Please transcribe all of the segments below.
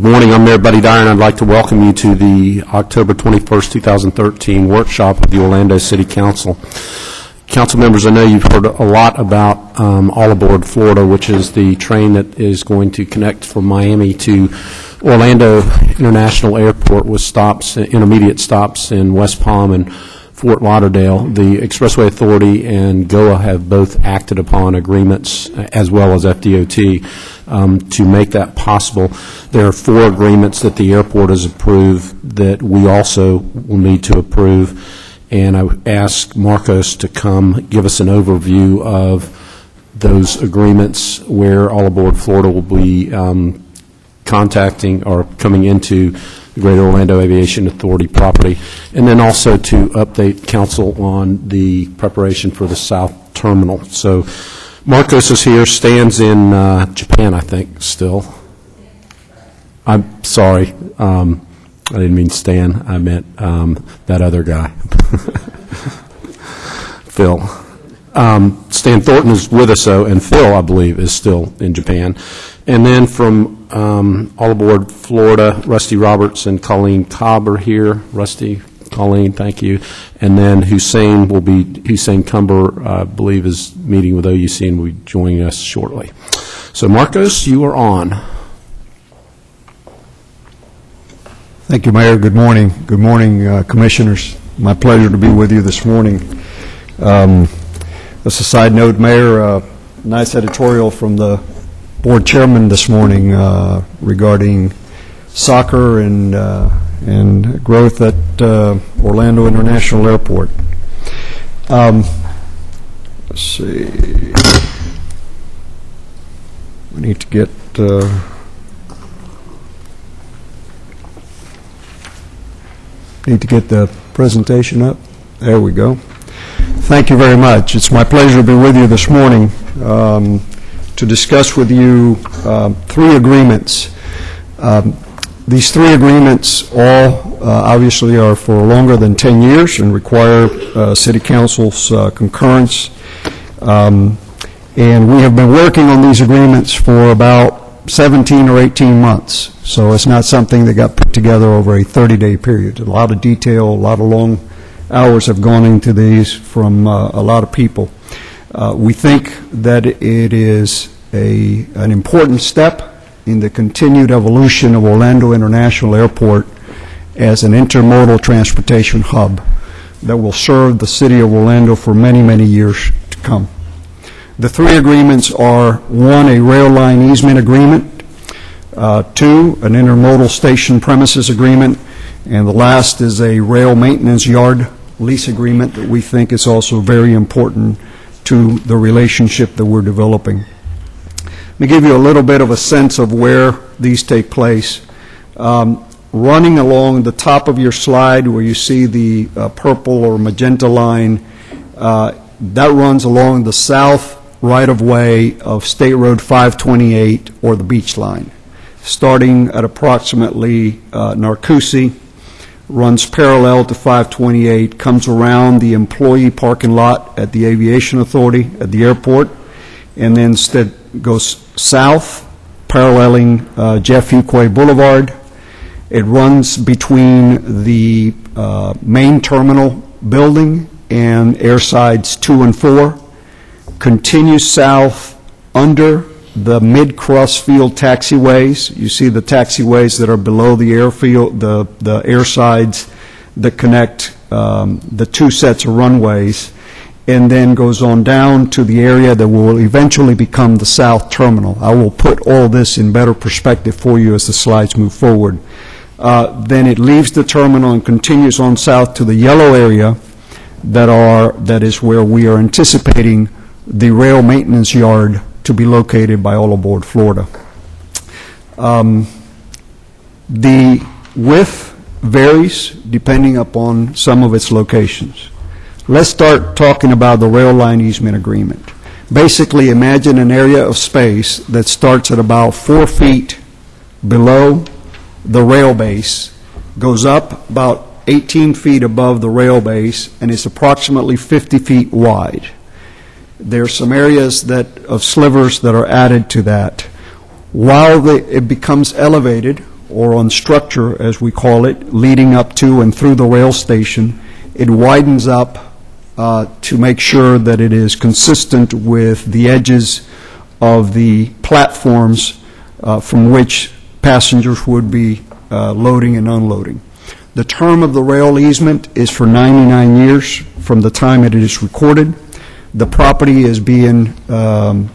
Good morning. I'm Mayor Buddy Dyer, and I'd like to welcome you to the October 21st, 2013 workshop of the Orlando City Council. Council members, I know you've heard a lot about All Aboard Florida, which is the train that is going to connect from Miami to Orlando International Airport with stops, intermediate stops in West Palm and Fort Lauderdale. The Expressway Authority and GOA have both acted upon agreements, as well as FDOT, to make that possible. There are 4 agreements that the airport has approved that we also will need to approve. And I would ask Marcos to come give us an overview of those agreements, where All Aboard Florida will be contacting or coming into the Greater Orlando Aviation Authority property, and then also to update council on the preparation for the South Terminal. So Marcos is here, Stan's in Japan, I think, still. I'm sorry. I didn't mean Stan. I meant that other guy, Phil. Stan Thornton is with us, though, and Phil, I believe, is still in Japan. And then from All Aboard Florida, Rusty Roberts and Colleen Cobb are here. Rusty, Colleen, thank you. And then Hussein Cumber, I believe, is meeting with OUC and will be joining us shortly. So, Marcos, you are on. Thank you, Mayor. Good morning. Good morning, Commissioners. My pleasure to be with you this morning. As a side note, Mayor, nice editorial from the board chairman this morning regarding soccer and growth at Orlando International Airport. Let's see. We need to get the presentation up. There we go. Thank you very much. It's my pleasure to be with you this morning to discuss with you 3 agreements. These 3 agreements all obviously are for longer than 10 years and require City Council's concurrence. And we have been working on these agreements for about 17 or 18 months. So it's not something that got put together over a 30-day period. A lot of detail, a lot of long hours have gone into these from a lot of people. We think that it is an important step in the continued evolution of Orlando International Airport as an intermodal transportation hub that will serve the city of Orlando for many, many years to come. The 3 agreements are: 1, a rail line easement agreement, 2, an intermodal station premises agreement, and the last is a rail maintenance yard lease agreement that we think is also very important to the relationship that we're developing. Let me give you a little bit of a sense of where these take place. Running along the top of your slide where you see the purple or magenta line, that runs along the south right-of-way of State Road 528 or the beach line. Starting at approximately Narcoossee, runs parallel to 528, comes around the employee parking lot at the Aviation Authority at the airport, and then instead goes south, paralleling Jeff Fuquay Boulevard. It runs between the main terminal building and airsides 2 and 4, continues south under the mid-crossfield taxiways. You see the taxiways that are below the airfield, the airsides that connect the 2 sets of runways, and then goes on down to the area that will eventually become the South Terminal. I will put all this in better perspective for you as the slides move forward. Then it leaves the terminal and continues on south to the yellow area that is where we are anticipating the rail maintenance yard to be located by All Aboard Florida. The width varies depending upon some of its locations. Let's start talking about the rail line easement agreement. Basically, imagine an area of space that starts at about 4 feet below the rail base, goes up about 18 feet above the rail base, and is approximately 50 feet wide. There are some areas of slivers that are added to that. While it becomes elevated, or on structure, as we call it, leading up to and through the rail station. It widens up to make sure that it is consistent with the edges of the platforms from which passengers would be loading and unloading. The term of the rail easement is for 99 years from the time it is recorded. The property is being turned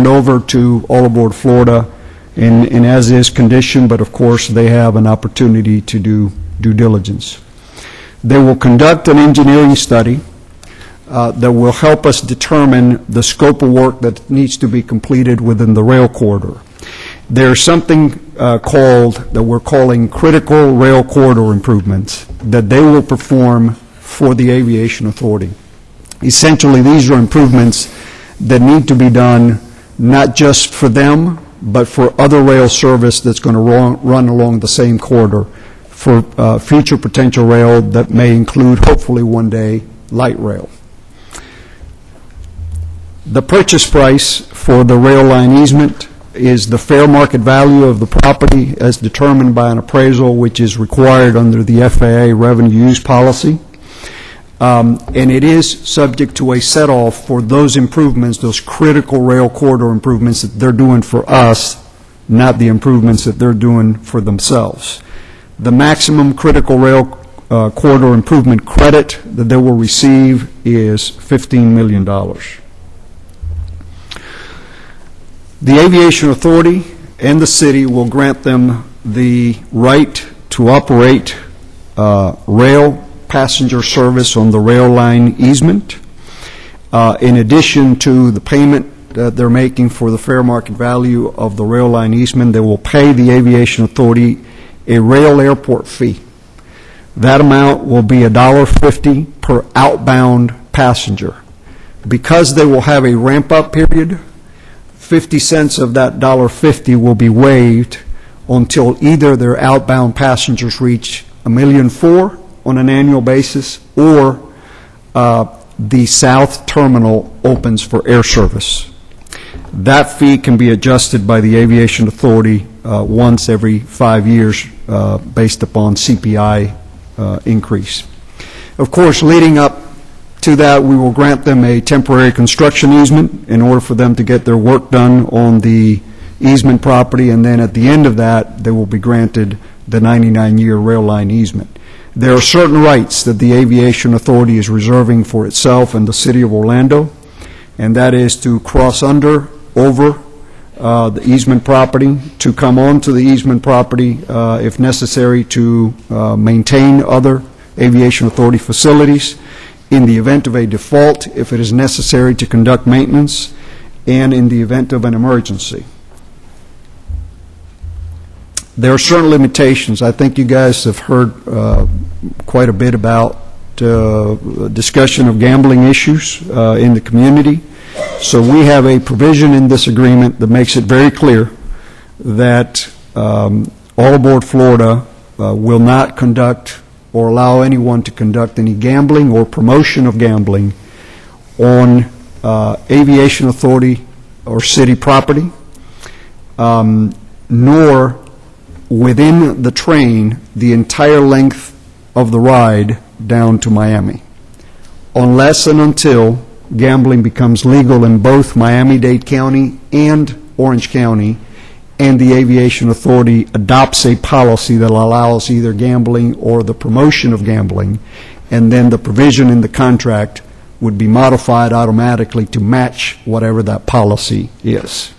over to All Aboard Florida in as-is condition, but of course they have an opportunity to do due diligence. They will conduct an engineering study that will help us determine the scope of work that needs to be completed within the rail corridor. There's something that we're calling critical rail corridor improvements that they will perform for the Aviation Authority. Essentially, these are improvements that need to be done not just for them, but for other rail service that's going to run along the same corridor for future potential rail that may include, hopefully one day, light rail. The purchase price for the rail line easement is the fair market value of the property as determined by an appraisal which is required under the FAA revenue use policy. And it is subject to a set-off for those improvements, those critical rail corridor improvements that they're doing for us, not the improvements that they're doing for themselves. The maximum critical rail corridor improvement credit that they will receive is $15 million. The Aviation Authority and the city will grant them the right to operate rail passenger service on the rail line easement. In addition to the payment that they're making for the fair market value of the rail line easement, they will pay the Aviation Authority a rail airport fee. That amount will be $1.50 per outbound passenger. Because they will have a ramp-up period, 50 cents of that $1.50 will be waived until either their outbound passengers reach 1.4 million on an annual basis, or the south terminal opens for air service. That fee can be adjusted by the Aviation Authority once every 5 years based upon CPI increase. Of course, leading up to that, we will grant them a temporary construction easement in order for them to get their work done on the easement property, and then at the end of that, they will be granted the 99-year rail line easement. There are certain rights that the Aviation Authority is reserving for itself and the City of Orlando, and that is to cross over the easement property, to come onto the easement property if necessary to maintain other Aviation Authority facilities, in the event of a default, if it is necessary to conduct maintenance, and in the event of an emergency. There are certain limitations. I think you guys have heard quite a bit about discussion of gambling issues in the community. So we have a provision in this agreement that makes it very clear that All Aboard Florida will not conduct or allow anyone to conduct any gambling or promotion of gambling on Aviation Authority or city property, nor within the train the entire length of the ride down to Miami, unless and until gambling becomes legal in both Miami-Dade County and Orange County, and the Aviation Authority adopts a policy that allows either gambling or the promotion of gambling, and then the provision in the contract would be modified automatically to match whatever that policy is.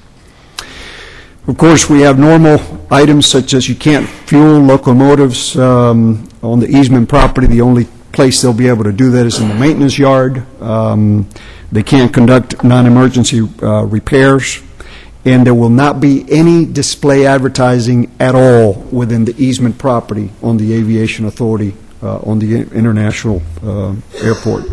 Of course, we have normal items such as you can't fuel locomotives on the easement property. The only place they'll be able to do that is in the maintenance yard. They can't conduct non-emergency repairs, and there will not be any display advertising at all within the easement property on the Aviation Authority on the international airport.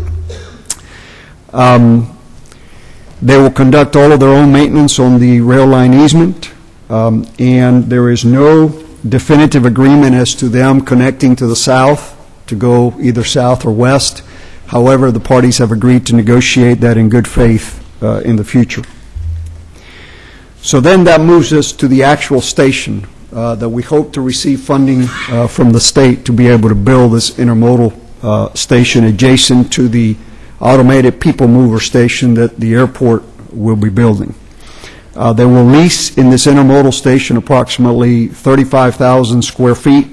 They will conduct all of their own maintenance on the rail line easement, and there is no definitive agreement as to them connecting to the south to go either south or west. However, the parties have agreed to negotiate that in good faith in the future. So then that moves us to the actual station that we hope to receive funding from the state to be able to build this intermodal station adjacent to the automated people mover station that the airport will be building. They will lease in this intermodal station approximately 35,000 square feet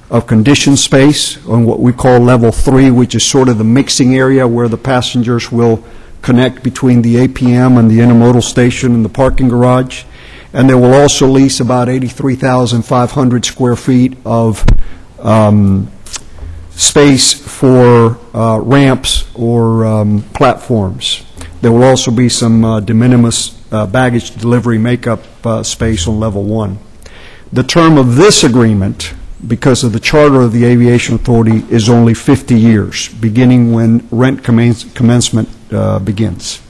of conditioned space on what we call level 3, which is sort of the mixing area where the passengers will connect between the APM and the intermodal station and the parking garage. And they will also lease about 83,500 square feet of space for ramps or platforms. There will also be some de minimis baggage delivery makeup space on level 1. The term of this agreement, because of the charter of the Aviation Authority, is only 50 years, beginning when rent commencement begins,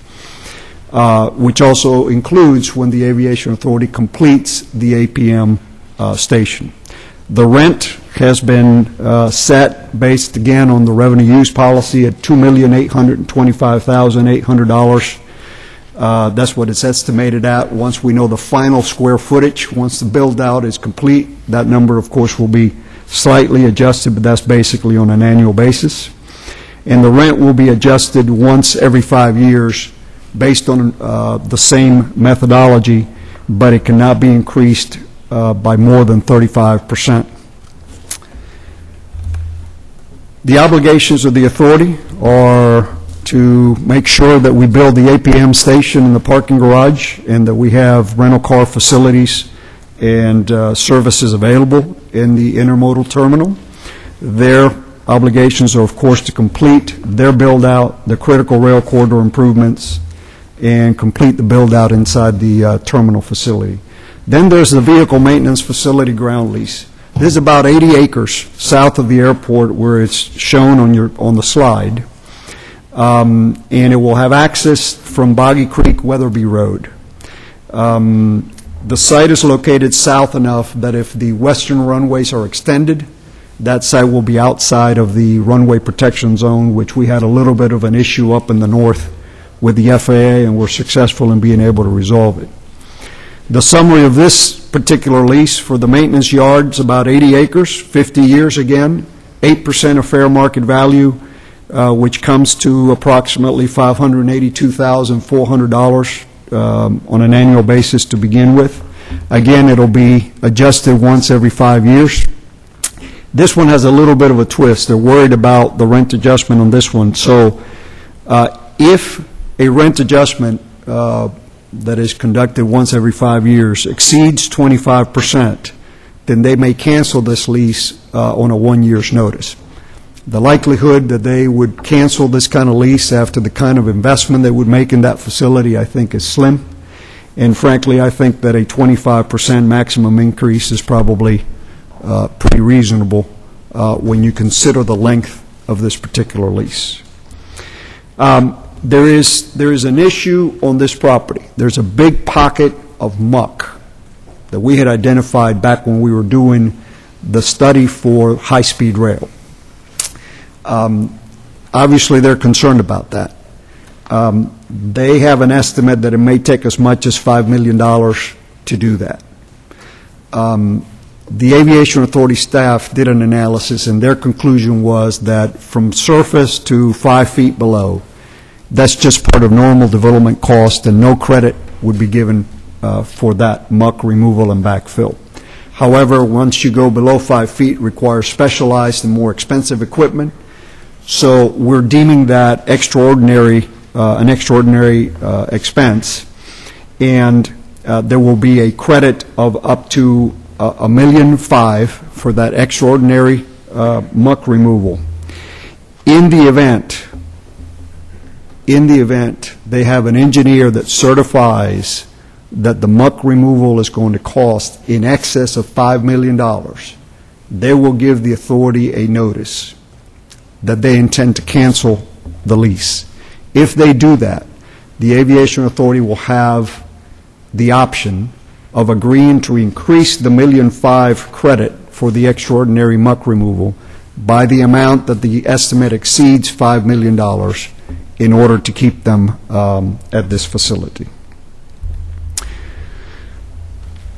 which also includes when the Aviation Authority completes the APM station. The rent has been set based, again, on the revenue use policy at $2,825,800. That's what it's estimated at. Once we know the final square footage, once the build-out is complete, that number, of course, will be slightly adjusted, but that's basically on an annual basis. And the rent will be adjusted once every 5 years based on the same methodology, but it cannot be increased by more than 35%. The obligations of the authority are to make sure that we build the APM station and the parking garage, and that we have rental car facilities and services available in the intermodal terminal. Their obligations are, of course, to complete their build-out, the critical rail corridor improvements, and complete the build-out inside the terminal facility. Then there's the vehicle maintenance facility ground lease. This is about 80 acres south of the airport, where it's shown on the slide. And it will have access from Boggy Creek, Weatherby Road. The site is located south enough that if the western runways are extended, that site will be outside of the runway protection zone, which we had a little bit of an issue up in the north with the FAA, and we're successful in being able to resolve it. The summary of this particular lease for the maintenance yard is about 80 acres, 50 years again, 8% of fair market value, which comes to approximately $582,400 on an annual basis to begin with. Again, it'll be adjusted once every 5 years. This one has a little bit of a twist. They're worried about the rent adjustment on this one. So if a rent adjustment that is conducted once every 5 years exceeds 25%, then they may cancel this lease on a 1 year's notice. The likelihood that they would cancel this kind of lease after the kind of investment they would make in that facility, I think, is slim. And frankly, I think that a 25% maximum increase is probably pretty reasonable when you consider the length of this particular lease. There is an issue on this property. There's a big pocket of muck that we had identified back when we were doing the study for high-speed rail. Obviously, they're concerned about that. They have an estimate that it may take as much as $5 million to do that. The Aviation Authority staff did an analysis, and their conclusion was that from surface to 5 feet below, that's just part of normal development cost, and no credit would be given for that muck removal and backfill. However, once you go below 5 feet, it requires specialized and more expensive equipment. So we're deeming that an extraordinary expense, and there will be a credit of up to $1.5 million for that extraordinary muck removal. In the event they have an engineer that certifies that the muck removal is going to cost in excess of $5 million, they will give the authority a notice that they intend to cancel the lease. If they do that, the Aviation Authority will have the option of agreeing to increase the $1.5 million credit for the extraordinary muck removal by the amount that the estimate exceeds $5 million in order to keep them at this facility.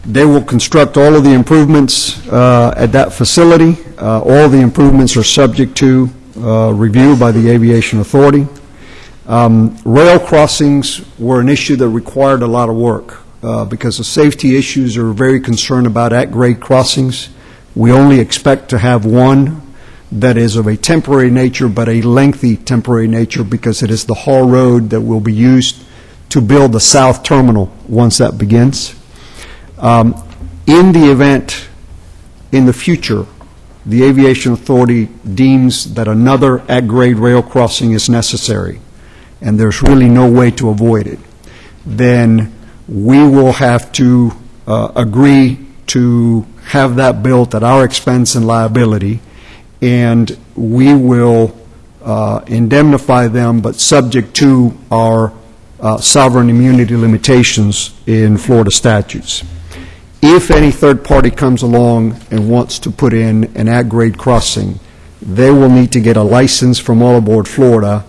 They will construct all of the improvements at that facility. All the improvements are subject to review by the Aviation Authority. Rail crossings were an issue that required a lot of work because the safety issues are very concerned about at-grade crossings. We only expect to have one that is of a temporary nature, but a lengthy temporary nature, because it is the haul road that will be used to build the south terminal once that begins. In the event, in the future, the Aviation Authority deems that another at-grade rail crossing is necessary, and there's really no way to avoid it, then we will have to agree to have that built at our expense and liability, and we will indemnify them, but subject to our sovereign immunity limitations in Florida statutes. If any third party comes along and wants to put in an at-grade crossing, they will need to get a license from All Aboard Florida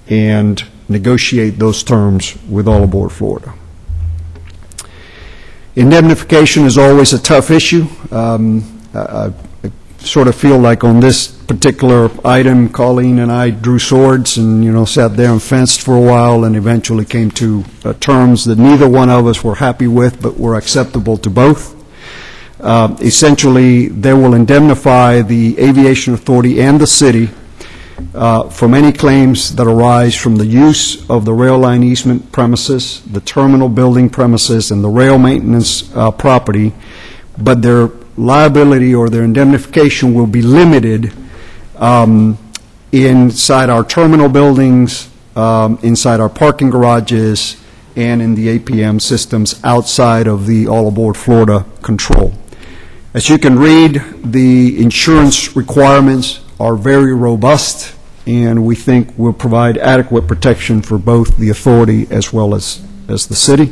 and negotiate those terms with All Aboard Florida. Indemnification is always a tough issue. I sort of feel like on this particular item, Colleen and I drew swords and, sat there and fenced for a while and eventually came to terms that neither one of us were happy with, but were acceptable to both. Essentially, they will indemnify the Aviation Authority and the city from any claims that arise from the use of the rail line easement premises, the terminal building premises, and the rail maintenance property, but their liability or their indemnification will be limited inside our terminal buildings, inside our parking garages, and in the APM systems outside of the All Aboard Florida control. As you can read, the insurance requirements are very robust, and we think will provide adequate protection for both the authority as well as the city.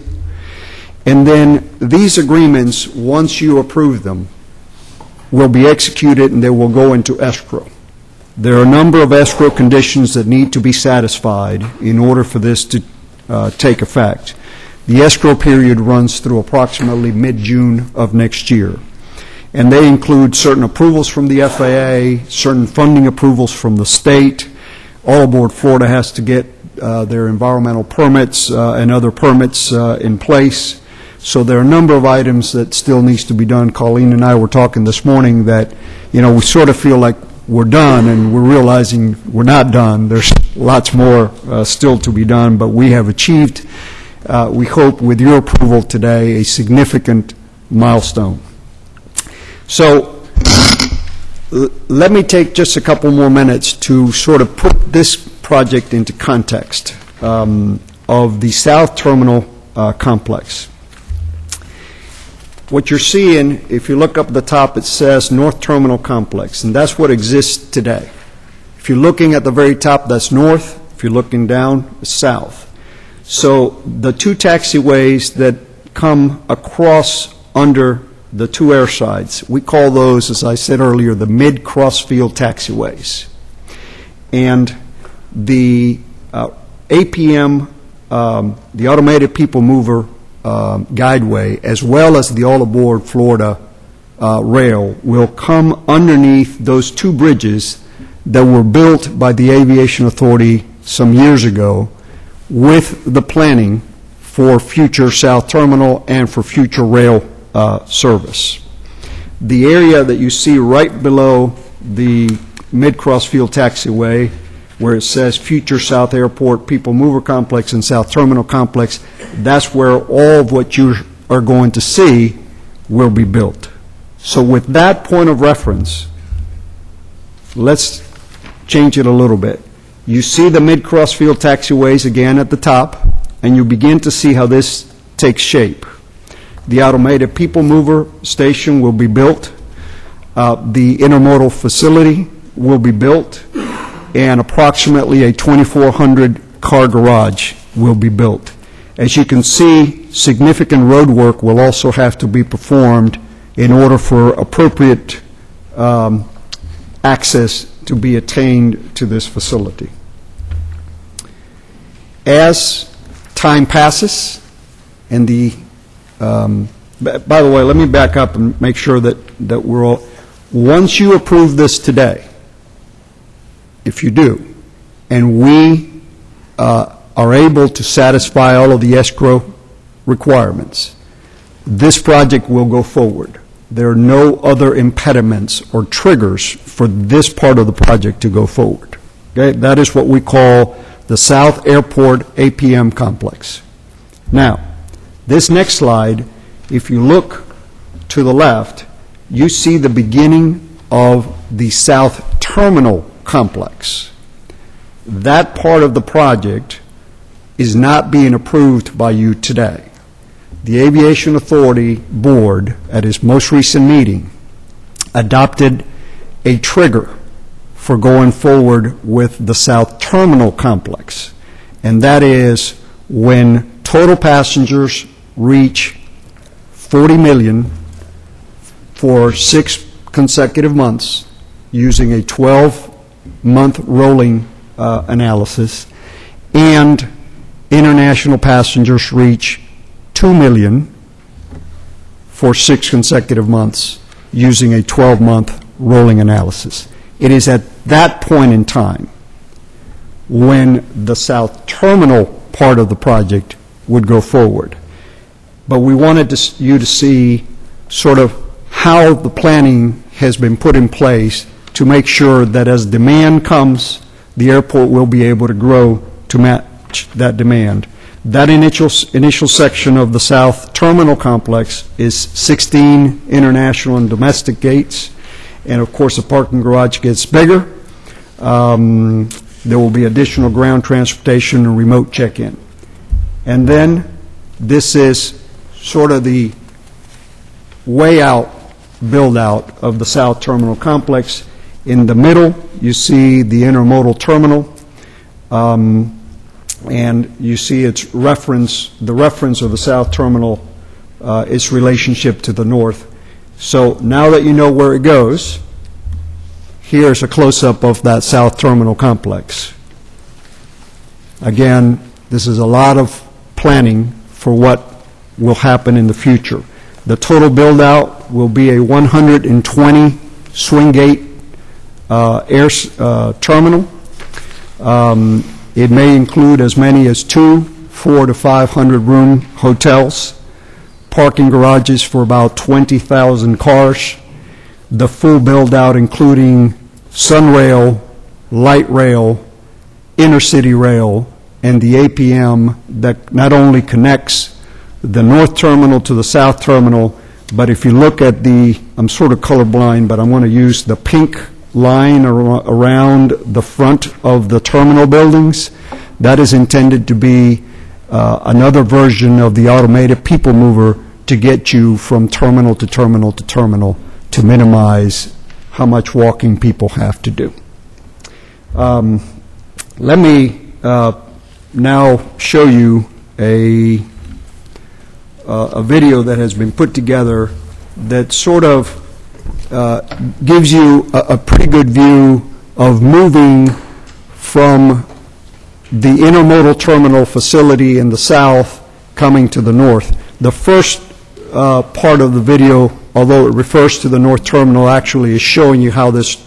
And then these agreements, once you approve them, will be executed and they will go into escrow. There are a number of escrow conditions that need to be satisfied in order for this to take effect. The escrow period runs through approximately mid-June of next year. And they include certain approvals from the FAA, certain funding approvals from the state. All Aboard Florida has to get their environmental permits and other permits in place. So there are a number of items that still needs to be done. Colleen and I were talking this morning that, we sort of feel like we're done, and we're realizing we're not done. There's lots more still to be done, but we have achieved, we hope with your approval today, a significant milestone. So let me take just a couple more minutes to sort of put this project into context of the South Terminal complex. What you're seeing, if you look up at the top, it says North Terminal Complex, and that's what exists today. If you're looking at the very top, that's north. If you're looking down, it's south. So the two taxiways that come across under the two airsides, we call those, as I said earlier, the mid-crossfield taxiways. And the APM, the Automated People Mover guideway, as well as the All Aboard Florida rail, will come underneath those two bridges that were built by the Aviation Authority some years ago with the planning for future South Terminal and for future rail service. The area that you see right below the mid-crossfield taxiway, where it says Future South Airport People Mover Complex and South Terminal Complex, that's where all of what you are going to see will be built. So with that point of reference, let's change it a little bit. You see the mid-crossfield taxiways again at the top, and you begin to see how this takes shape. The Automated People Mover station will be built. The intermodal facility will be built, and approximately a 2,400 car garage will be built. As you can see, significant road work will also have to be performed in order for appropriate access to be attained to this facility. As time passes and the by the way, let me back up and make sure that we're all, once you approve this today, if you do, and we are able to satisfy all of the escrow requirements, this project will go forward. There are no other impediments or triggers for this part of the project to go forward. Okay? That is what we call the South Airport APM complex. Now, this next slide, if you look to the left, you see the beginning of the South Terminal complex. That part of the project is not being approved by you today. The Aviation Authority Board, at its most recent meeting, adopted a trigger for going forward with the South Terminal complex, and that is when total passengers reach 40 million for 6 consecutive months using a 12-month rolling analysis, and international passengers reach 2 million for 6 consecutive months using a 12-month rolling analysis. It is at that point in time when the South Terminal part of the project would go forward. But we wanted you to see sort of how the planning has been put in place to make sure that as demand comes, the airport will be able to grow to match that demand. That initial section of the South Terminal complex is 16 international and domestic gates, and of course the parking garage gets bigger. There will be additional ground transportation and remote check-in. And then this is sort of the way out, build out of the South Terminal complex. In the middle, you see the intermodal terminal, and you see its reference, the reference of the South Terminal, its relationship to the north. So now that you know where it goes, here's a close-up of that South Terminal complex. Again, this is a lot of planning for what will happen in the future. The total build-out will be a 120 swing gate terminal. It may include as many as 2 400 to 500 room hotels, parking garages for about 20,000 cars, the full build-out including Sunrail, light rail, intercity rail, and the APM that not only connects the north terminal to the south terminal, but if you look at the, I'm sort of colorblind, but I'm going to use the pink line around the front of the terminal buildings. That is intended to be another version of the automated people mover to get you from terminal to terminal to terminal to minimize how much walking people have to do. Let me now show you a video that has been put together that sort of gives you a pretty good view of moving from the intermodal terminal facility in the south coming to the north. The first part of the video, although it refers to the north terminal, actually is showing you how this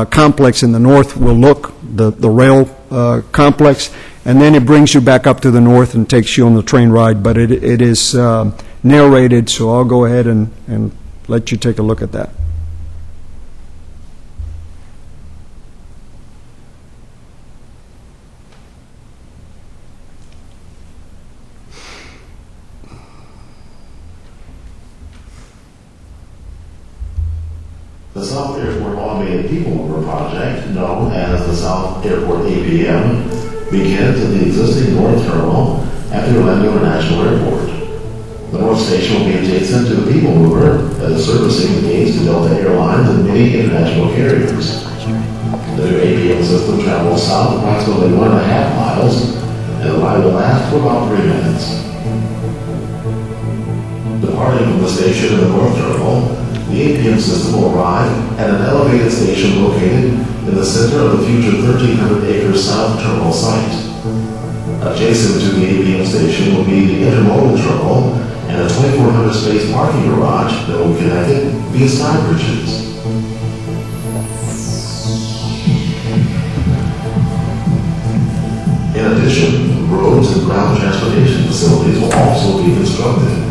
complex in the north will look, the rail complex, and then it brings you back up to the north and takes you on the train ride, but it is narrated, so I'll go ahead and let you take a look at that. The South Airport Automated People Mover Project, known as the South Airport APM, begins at the existing North Terminal at the Orlando International Airport. The North Station will be adjacent to the People Mover that is servicing the gates to Delta Airlines and many international carriers. The new APM system travels south approximately 1.5 miles, and the ride will last for about 3 minutes. Departing from the station in the North Terminal, the APM system will arrive at an elevated station located in the center of the future 1,300-acre South Terminal site. Adjacent to the APM station will be the intermodal terminal and and a 2,400 space parking garage that will be connected via sky bridges. In addition, roads and ground transportation facilities will also be constructed.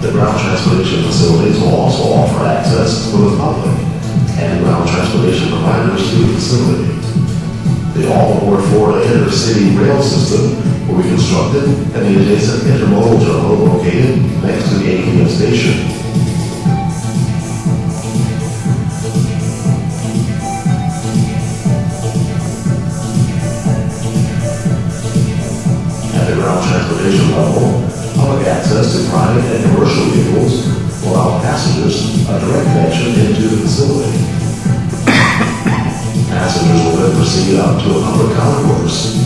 The ground transportation facilities will also offer access for the public and ground transportation providers to the facility. The all-aboard Florida intercity rail system will be constructed at the adjacent intermodal terminal located next to the ATM station. At the ground transportation level, public access to private and commercial vehicles will allow passengers a direct connection into the facility. Passengers will then proceed up to an upper concourse.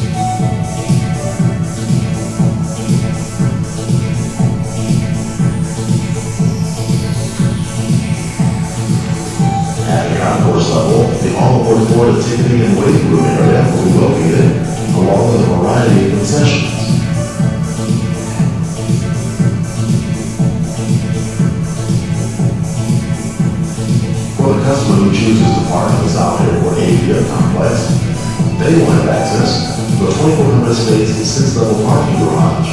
At the concourse level, the all-aboard Florida ticketing and waiting room area will be located along with a variety of concessions. For the customer who chooses to park in the South Airport ATM complex, they will have access to a 2,400 space 6-level parking garage.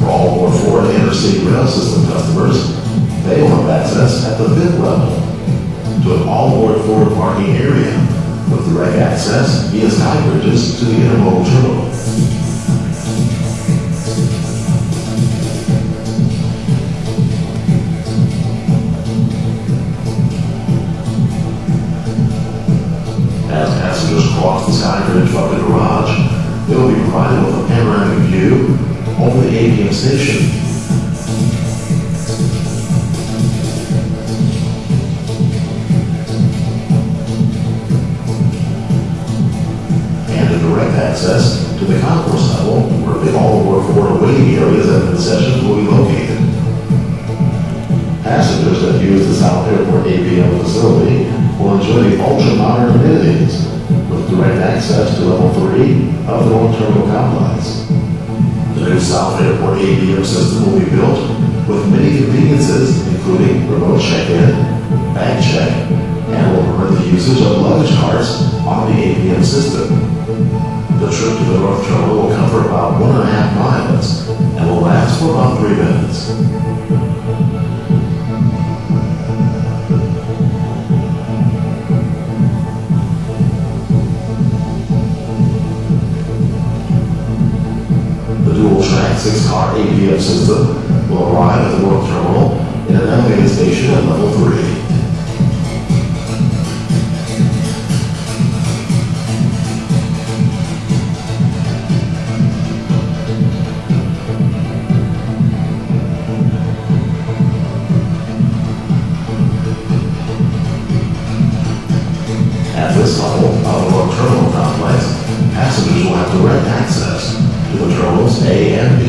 For all aboard Florida intercity rail system customers, they will have access at the 5th level to an all-aboard forward parking area with direct access via sky bridges to the intermodal terminal. As passengers cross the sky bridge from the garage, they will be provided with a panoramic view over the ATM station. Direct access to the concourse level where the all-aboard Florida waiting areas and concessions will be located. Passengers that use the South Airport APM facility will enjoy the ultra-modern amenities with direct access to level 3 of the North Terminal complex. The new South Airport APM system will be built with many conveniences including remote check-in, bag check, and will permit the usage of luggage carts on the APM system. The trip to the North Terminal will cover about 1.5 miles and will last for about 3 minutes. The dual-track 6-car APM system will arrive at the North Terminal in an elevated station at level 3. At this level of the North Terminal complex, passengers will have direct access to the terminals A and B,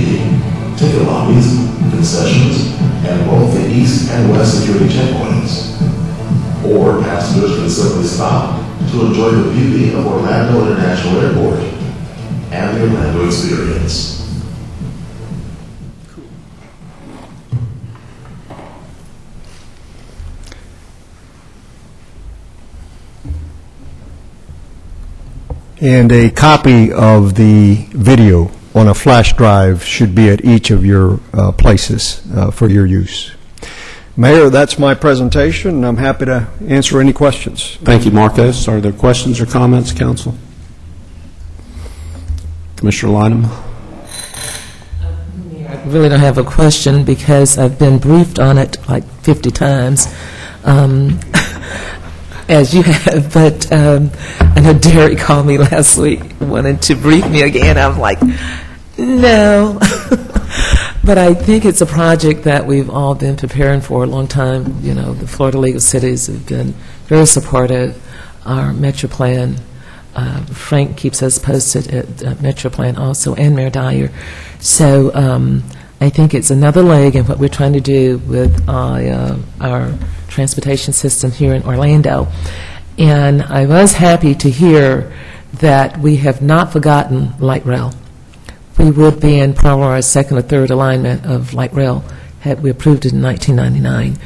ticket lobbies, concessions, and both the east and west security checkpoints. Or passengers can simply stop to enjoy the beauty of Orlando International Airport and the Orlando experience. And a copy of the video on a flash drive should be at each of your places for your use. Mayor, that's my presentation, and I'm happy to answer any questions. Thank you, Marcos. Are there questions or comments, council? Commissioner Lynham? I really don't have a question because I've been briefed on it like 50 times. As you have, but I know Derek called me last week, wanted to brief me again. I'm like, no. But I think it's a project that we've all been preparing for a long time. You know, the Florida League of Cities have been very supportive. Our Metro Plan Frank keeps us posted at Metroplan also, and Mayor Dyer. So I think it's another leg in what we're trying to do with our transportation system here in Orlando. And I was happy to hear that we have not forgotten light rail. We would be in probably our second or third alignment of light rail had we approved it in 1999.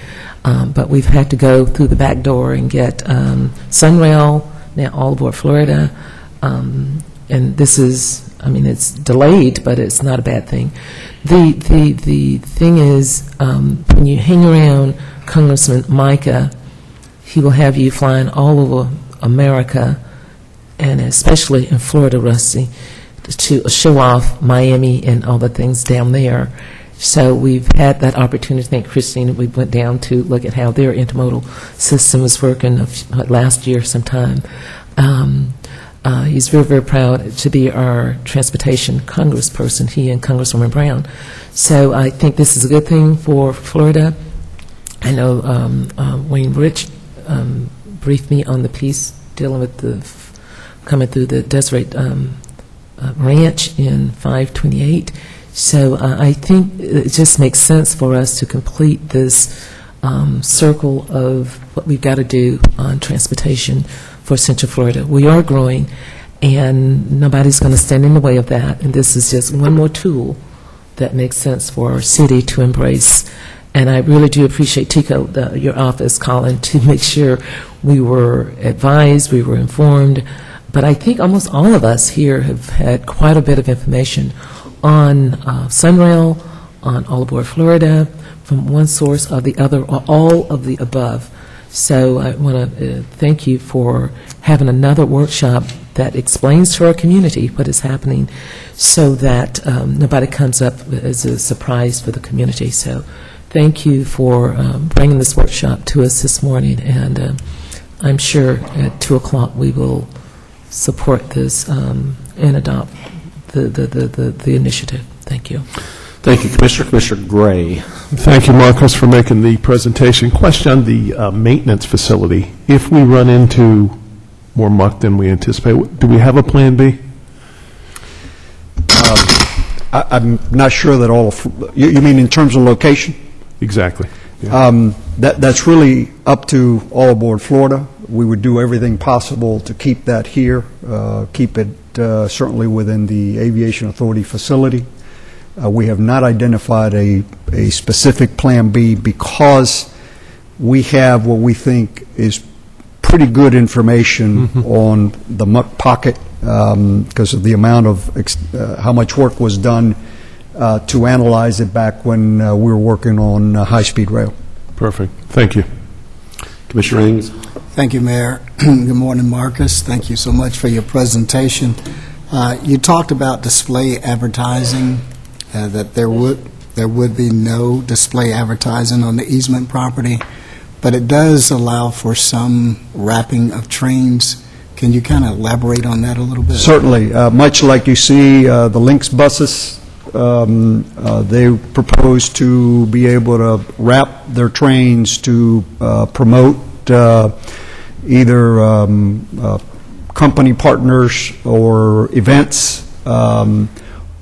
But we've had to go through the back door and get Sunrail, now all aboard Florida. And this is, I mean, it's delayed, but it's not a bad thing. The thing is, when you hang around Congressman Micah, he will have you flying all over America, and especially in Florida, Rusty, to show off Miami and all the things down there. So we've had that opportunity. Thank Christine. We went down to look at how their intermodal system is working last year sometime. He's very, very proud to be our transportation congressperson, he and Congresswoman Brown. So I think this is a good thing for Florida. I know Wayne Rich briefed me on the piece dealing with the coming through the Deseret Ranch in 528. So I think it just makes sense for us to complete this circle of what we've got to do on transportation for Central Florida. We are growing, and nobody's going to stand in the way of that. And this is just one more tool that makes sense for our city to embrace. And I really do appreciate, Tico, your office calling to make sure we were advised, we were informed. But I think almost all of us here have had quite a bit of information on Sunrail, on All Aboard Florida, from one source or the other, or all of the above. So I want to thank you for having another workshop that explains to our community what is happening so that nobody comes up as a surprise for the community. So thank you for bringing this workshop to us this morning, and I'm sure at 2 o'clock we will support this and adopt the initiative. Thank you. Thank you, Commissioner. Commissioner Gray. Thank you, Marcos, for making the presentation. Question on the maintenance facility. If we run into more muck than we anticipate, do we have a plan B? I'm not sure that all of, you mean in terms of location? Exactly. Yeah. That's really up to All Aboard Florida. We would do everything possible to keep that here, keep it certainly within the Aviation Authority facility. We have not identified a specific Plan B because we have what we think is pretty good information on the muck pocket because of the amount of how much work was done to analyze it back when we were working on high-speed rail. Perfect. Thank you. Commissioner Ings. Thank you, Mayor. Good morning, Marcus. Thank you so much for your presentation. You talked about display advertising, that there would be no display advertising on the easement property, but it does allow for some wrapping of trains. Can you kind of elaborate on that a little bit? Certainly. Much like you see the Lynx buses, they propose to be able to wrap their trains to promote either company partners or events.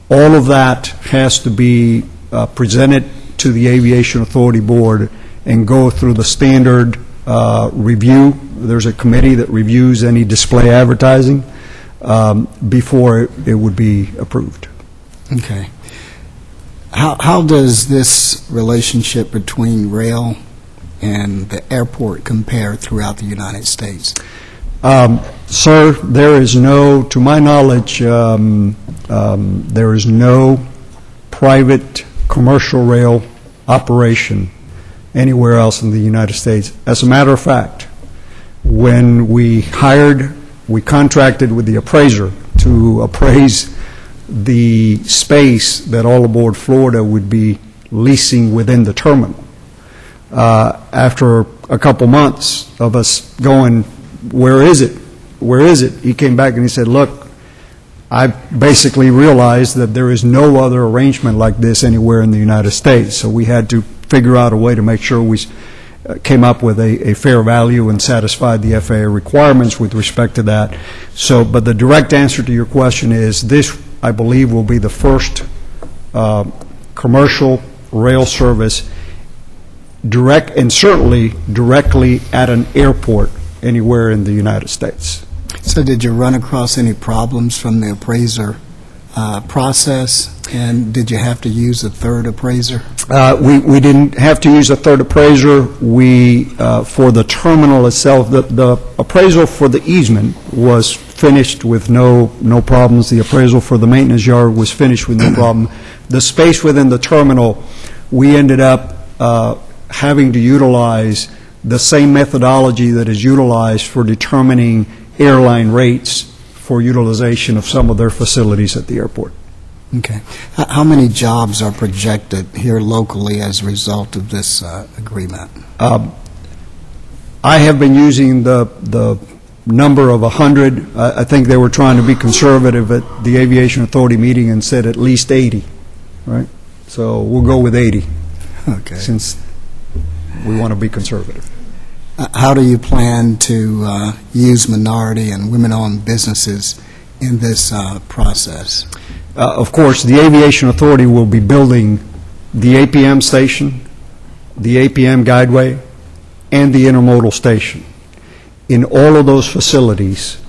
All of that has to be presented to the Aviation Authority Board and go through the standard review. There's a committee that reviews any display advertising before it would be approved. Okay. How does this relationship between rail and the airport compare throughout the United States? Sir, there is no, to my knowledge, there is no private commercial rail operation anywhere else in the United States. As a matter of fact, when we contracted with the appraiser to appraise the space that All Aboard Florida would be leasing within the terminal. After a couple months of us going, where is it? Where is it? He came back and he said, look, I basically realized that there is no other arrangement like this anywhere in the United States. So we had to figure out a way to make sure came up with a fair value and satisfied the FAA requirements with respect to that. So, but the direct answer to your question is this, I believe, will be the first commercial rail service direct and certainly directly at an airport anywhere in the United States. So did you run across any problems from the appraiser process, and did you have to use a third appraiser? We didn't have to use a third appraiser. We, for the terminal itself, the appraisal for the easement was finished with no problems. The appraisal for the maintenance yard was finished with no problem. The space within the terminal, we ended up having to utilize the same methodology that is utilized for determining airline rates for utilization of some of their facilities at the airport. Okay. How many jobs are projected here locally as a result of this agreement? I have been using the number of 100. I think they were trying to be conservative at the Aviation Authority meeting and said at least 80, right? So we'll go with 80. Okay. Since we want to be conservative. How do you plan to use minority and women-owned businesses in this process? Of course, the Aviation Authority will be building the APM station, the APM guideway, and the intermodal station. In all of those facilities,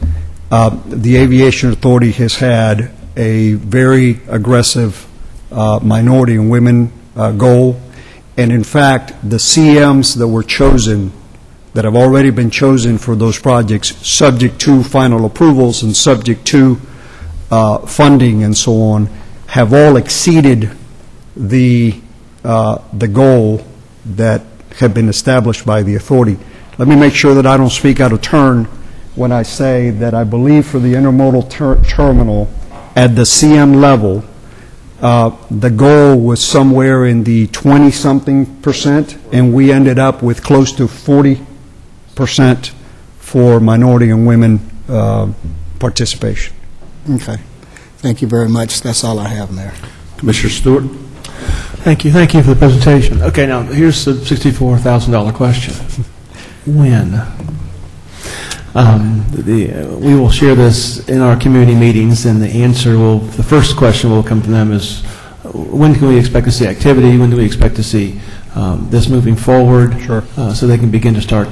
the Aviation Authority has had a very aggressive minority and women goal. And in fact, the CMs that were chosen, that have already been chosen for those projects, subject to final approvals and subject to funding and so on, have all exceeded the goal that had been established by the authority. Let me make sure that I don't speak out of turn when I say that I believe for the intermodal terminal at the CM level, the goal was somewhere in the 20-something%, and we ended up with close to 40% for minority and women participation. Okay. Thank you very much. That's all I have, Mayor. Commissioner Stewart? Thank you for the presentation. Okay, now here's the $64,000 question. When? We will share this in our community meetings, and the first question will come from them is, when can we expect to see activity? When do we expect to see this moving forward? Sure. So they can begin to start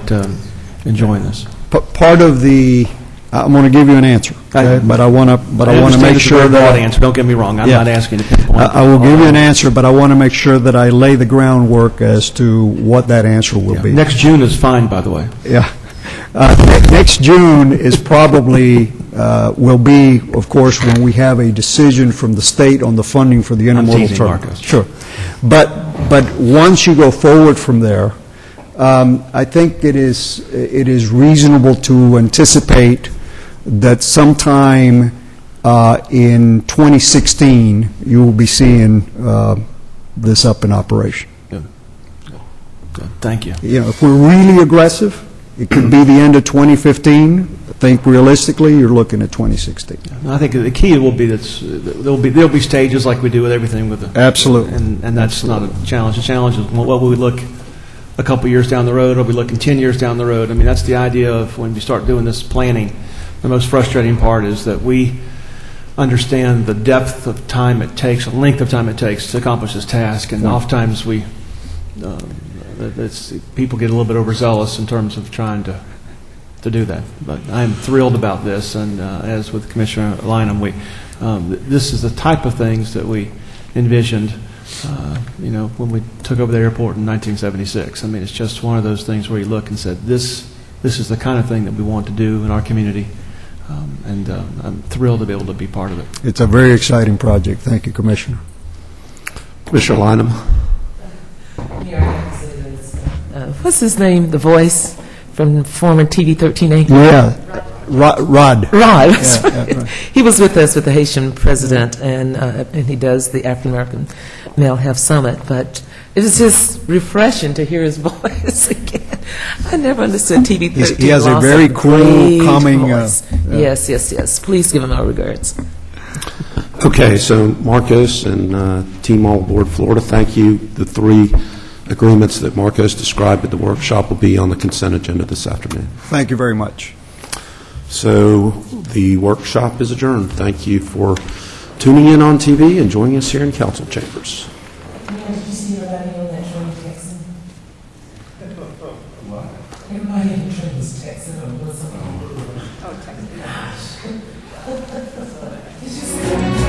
enjoying this. Part of the, I'm going to give you an answer, okay? But I want to make sure that answer. Don't get me wrong. I'm not asking to pinpoint. I will give you an answer, but I want to make sure that I lay the groundwork as to what that answer will be. Next June is fine, by the way. Yeah. Next June is probably, will be, of course, when we have a decision from the state on the funding for the intermodal terminal. Marcos. Sure. But once you go forward from there, I think it is reasonable to anticipate that sometime in 2016 you will be seeing this up in operation. Good. Thank you. You know, if we're really aggressive, it could be the end of 2015. I think realistically, you're looking at 2016. I think the key will be that there'll be stages like we do with everything with the Absolutely. and that's not a challenge. The challenge is what will we look a couple years down the road, or we looking 10 years down the road. I mean, that's the idea of when we start doing this planning. The most frustrating part is that we understand the depth of time it takes, the length of time it takes to accomplish this task, and oftentimes people get a little bit overzealous in terms of trying to do that. But I am thrilled about this, and as with Commissioner Lynham, this is the type of things that we envisioned, when we took over the airport in 1976. I mean, it's just one of those things where you look and said, this is the kind of thing that we want to do in our community, and I'm thrilled to be able to be part of it. It's a very exciting project. Thank you, Commissioner. Commissioner Lynham? What's his name? The voice from the former TV 13A? Yeah, Rod. That's Yeah, right. right. He was with us with the Haitian president, and he does the African American Male Health Summit. But it was just refreshing to hear his voice again. I never understood TV 13. He has a lost very cool, great calming. voice. Yes. Please give him our regards. Okay, so Marcos and Team All Aboard Florida, thank you, the three agreements that Marcos described at the workshop will be on the consent agenda this afternoon. Thank you very much. So the workshop is adjourned. Thank you for tuning in on TV and joining us here in council chambers. Did you see everybody on that train texting? Everybody on the train was texting or what's up? Oh, texting. Did you see that?